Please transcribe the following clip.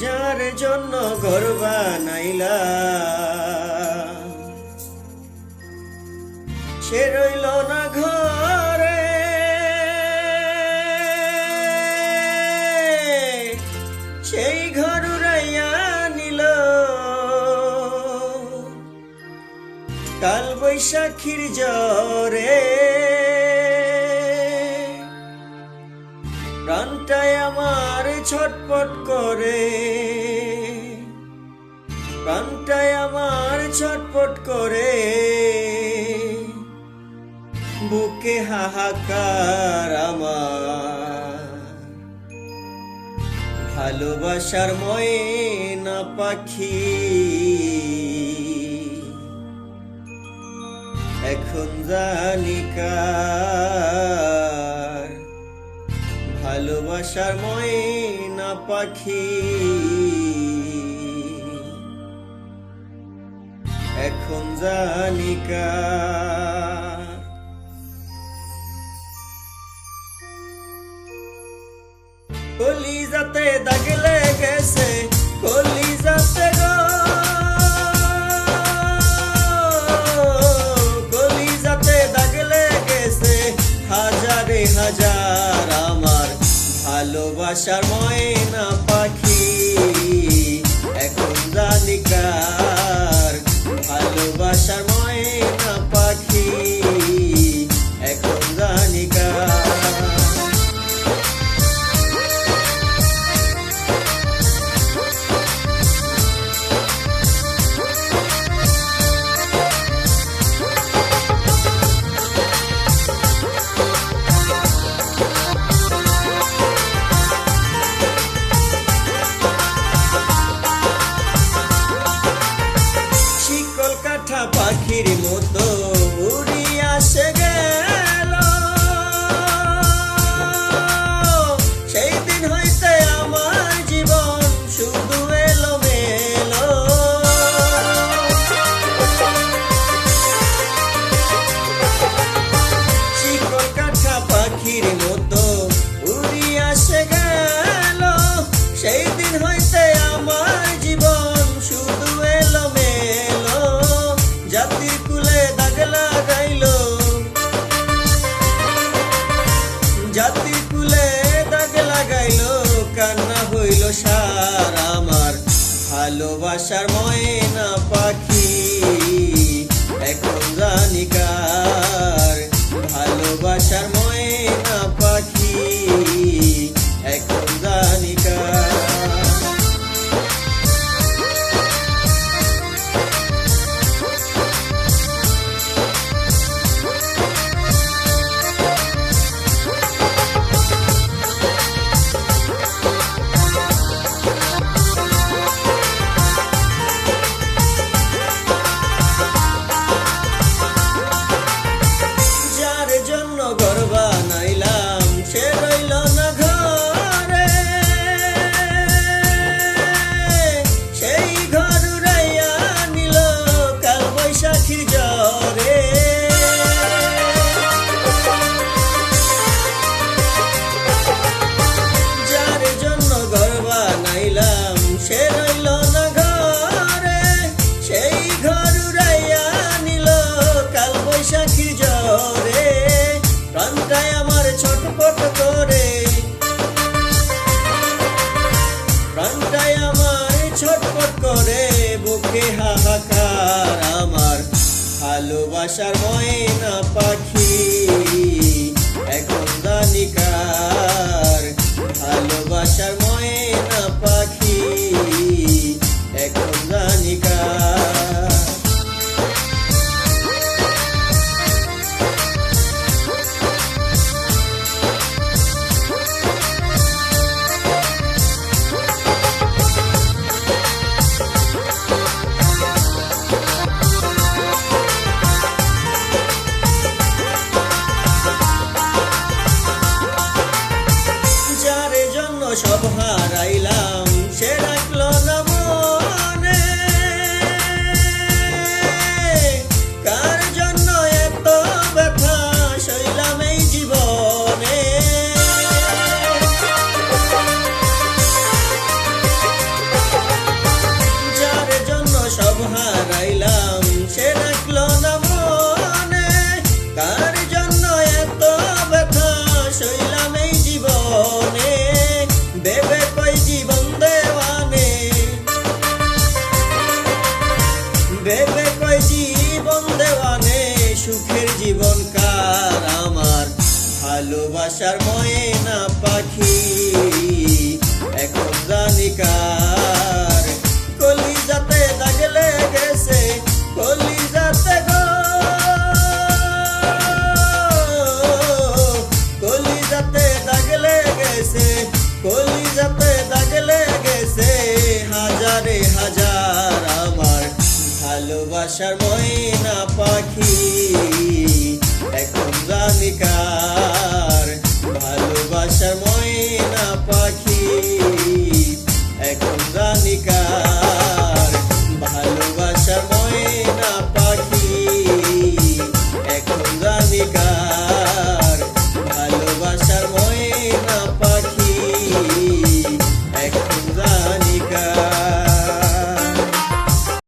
যার জন্য ঘর বানাইলা সে রইল না ঘরে, সেই ঘর উড়াইয়া নিল কাল বৈশাখীর জ্বরে। প্রাণটায় আমার ছটপট করে, প্রাণটায় আমার ছটপট করে, বুকে হাহাকার আমার। ভালোবাসার ময়না পাখি এখন জানি কার। ভালোবাসার ময়না পাখি এখন জানি কার। কলিজাতে দাগ লেগেছে, কলিজাতে গো, কলিজাতে দাগ লেগেছে হাজারে হাজার আমার। ভালোবাসার ময়না পাখি এখন জানি কার। ভালোবাসার ময়না পাখি এখন জানি কার। পাখির মতো উড়িয়া সে গেল, সেই দিন হইতে আমার জীবন শুধু এলো মেলো। শিকল কাঠা পাখির মতো উড়িয়া সে গেল, সেই দিন হইতে আমার জীবন শুধু এলো মেলো। জাতির কুলে দাগ লাগাইল, জাতির কুলে দাগ লাগাইল, কান্না হইল সার আমার। ভালোবাসার ময়না পাখি এখন জানি কার। ভালোবাসার ময়না পাখি এখন জানি কার। ঘর বানাইলাম সে রইল না ঘরে, সেই ঘর উড়াইয়া নিল কাল বৈশাখীর জ্বরে। যার জন্য ঘর বানাইলাম সে রইল না ঘরে, সেই ঘর উড়াইয়া নিল কাল বৈশাখীর জ্বরে। প্রাণটায় আমার ছটপট করে, প্রাণটায় আমার ছটপট করে, বুকে হাহাকার আমার। ভালোবাসার ময়না পাখি এখন জানি কার। ভালোবাসার ময়না পাখি এখন জানি কার। সব হারাইলাম সে রাখলো না মনে, কার জন্য এত ব্যথা সইলাম এই জীবনে। ময়না পাখি এখন জানি কার। কলিজাতে দাগ লেগেছে, কলিজাতে গো, কলিজাতে দাগ লেগেছে, কলিজাতে দাগ লেগেছে। হাজারে হাজার আমার ভালোবাসার ময়না পাখি এখন জানি কার। ভালোবাসার ময়না পাখি